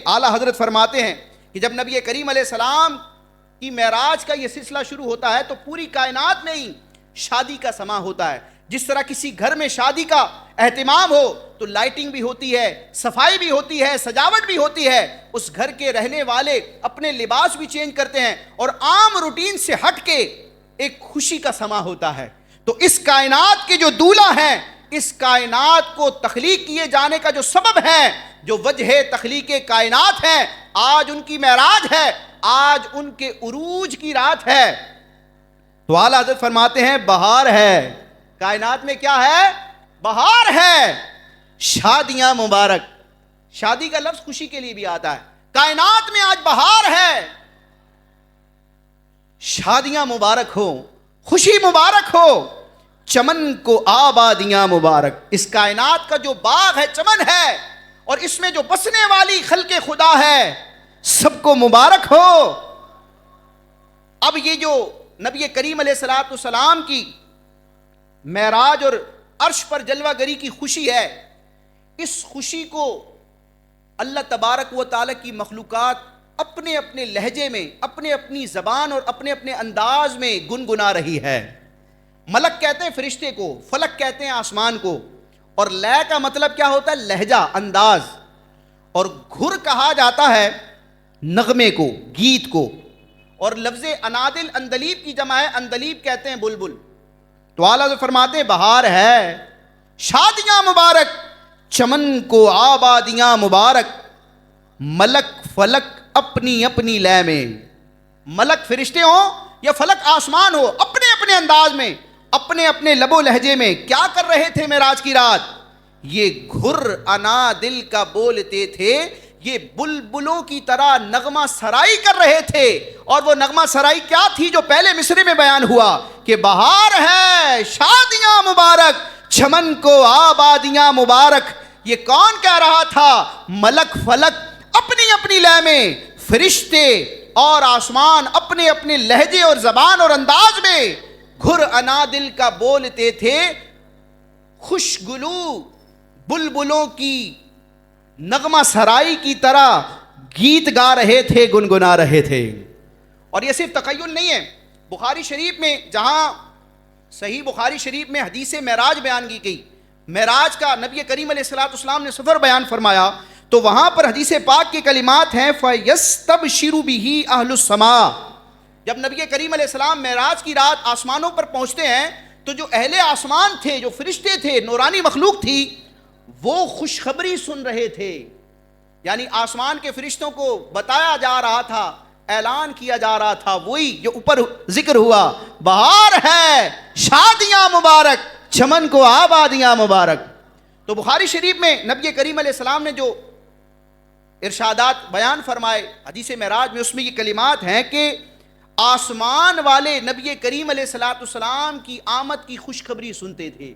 اعلیٰ حضرت فرماتے ہیں کہ جب نبی کریم علیہ السلام کی معراج کا یہ سلسلہ شروع ہوتا ہے تو پوری کائنات میں ہی شادی کا سما ہوتا ہے. جس طرح کسی گھر میں شادی کا اہتمام ہو تو لائٹنگ بھی ہوتی ہے, صفائی بھی ہوتی ہے, سجاوٹ بھی ہوتی ہے, اس گھر کے رہنے والے اپنے لباس بھی چینج کرتے ہیں اور عام روٹین سے ہٹ کے ایک خوشی کا سما ہوتا ہے. تو اس کائنات کے جو دولہا ہیں, اس کائنات کو تخلیق کیے جانے کا جو سبب ہے, جو وجہ تخلیق کائنات ہے, آج ان کی معراج ہے, آج ان کے عروج کی رات ہے. تو اعلیٰ حضرت فرماتے ہیں بہار ہے. کائنات میں کیا ہے؟ بہار ہے. شادیاں مبارک. شادی کا لفظ خوشی کے لیے بھی آتا ہے. کائنات میں آج بہار ہے. شادیاں مبارک ہو, خوشی مبارک ہو, چمن کو آبادیاں مبارک. اس کائنات کا جو باغ ہے چمن ہے, اور اس میں جو بسنے والی خلق خدا ہے, سب کو مبارک ہو. اب یہ جو نبی کریم علیہ السلام کی معراج اور عرش پر جلوہ گری کی خوشی ہے, اس خوشی کو اللہ تبارک و تعالیٰ کی مخلوقات اپنے اپنے لہجے میں, اپنے اپنی زبان اور اپنے اپنے انداز میں گنگنا رہی ہے. ملک کہتے ہیں فرشتے کو, فلک کہتے ہیں آسمان کو, اور لے کا مطلب کیا ہوتا ہے؟ لہجہ, انداز. اور گھر کہا جاتا ہے نغمے کو, گیت کو. اور لفظ انادل اندلیب کی جمع ہے, اندلیب کہتے ہیں بلبل. تو اعلیٰ فرماتے ہیں بہار ہے, شادیاں مبارک, چمن کو آبادیاں مبارک, ملک فلک اپنی اپنی لے میں. ملک فرشتے ہوں یا فلک آسمان ہو, اپنے اپنے انداز میں, اپنے اپنے لب و لہجے میں کیا کر رہے تھے معراج کی رات؟ یہ گھر انا دل کا بولتے تھے, یہ بلبلوں کی طرح نغمہ سرائی کر رہے تھے. اور وہ نغمہ سرائی کیا تھی جو پہلے مصرے میں بیان ہوا کہ بہار ہے, شادیاں مبارک, چمن کو آبادیاں مبارک. یہ کون کہہ رہا تھا؟ ملک فلک اپنی اپنی لے میں, فرشتے اور آسمان اپنے اپنے لہجے اور زبان اور انداز میں گھر انا دل کا بولتے تھے. خوشگلو بلبلوں کی نغمہ سرائی کی طرح گیت گا رہے تھے, گنگنا رہے تھے. اور یہ صرف تخیل نہیں ہے. بخاری شریف میں, جہاں صحیح بخاری شریف میں حدیث معراج بیان کی گئی, معراج کا نبی کریم علیہ السلام نے سفر بیان فرمایا, تو وہاں پر حدیث پاک کے کلمات ہیں فَيَسْتَبْشِرُ بِهِ أَهْلُ السَّمَاءِ. جب نبی کریم علیہ السلام معراج کی رات آسمانوں پر پہنچتے ہیں تو جو اہل آسمان تھے, جو فرشتے تھے, نورانی مخلوق تھی, وہ خوشخبری سن رہے تھے. یعنی آسمان کے فرشتوں کو بتایا جا رہا تھا, اعلان کیا جا رہا تھا, وہی جو اوپر ذکر ہوا, بہار ہے, شادیاں مبارک, چمن کو آبادیاں مبارک. تو بخاری شریف میں نبی کریم علیہ السلام نے جو ارشادات بیان فرمائے حدیث معراج میں, اس میں یہ کلمات ہیں کہ آسمان والے نبی کریم علیہ السلام کی آمد کی خوشخبری سنتے تھے.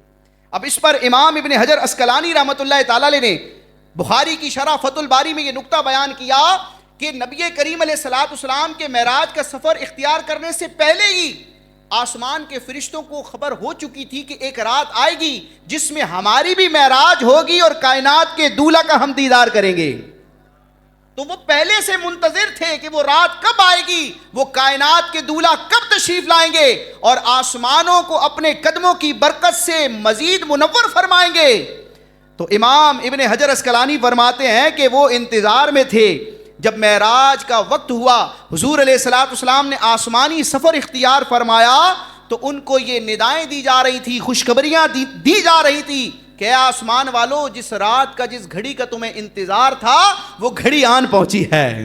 اب اس پر امام ابن حجر عسقلانی رحمۃ اللہ تعالی علیہ نے بخاری کی شرح فتح الباری میں یہ نقطہ بیان کیا کہ نبی کریم علیہ السلام کے معراج کا سفر اختیار کرنے سے پہلے ہی آسمان کے فرشتوں کو خبر ہو چکی تھی کہ ایک رات آئے گی جس میں ہماری بھی معراج ہوگی اور کائنات کے دولہا کا ہم دیدار کریں گے. تو وہ پہلے سے منتظر تھے کہ وہ رات کب آئے گی, وہ کائنات کے دولہا کب تشریف لائیں گے اور آسمانوں کو اپنے قدموں کی برکت سے مزید منور فرمائیں گے. تو امام ابن حجر عسقلانی فرماتے ہیں کہ وہ انتظار میں تھے. جب معراج کا وقت ہوا, حضور علیہ السلام نے آسمانی سفر اختیار فرمایا, تو ان کو یہ ندائیں دی جا رہی تھی, خوشخبریاں دی جا رہی تھی کہ آسمان والو, جس رات کا, جس گھڑی کا تمہیں انتظار تھا, وہ گھڑی آن پہنچی ہے.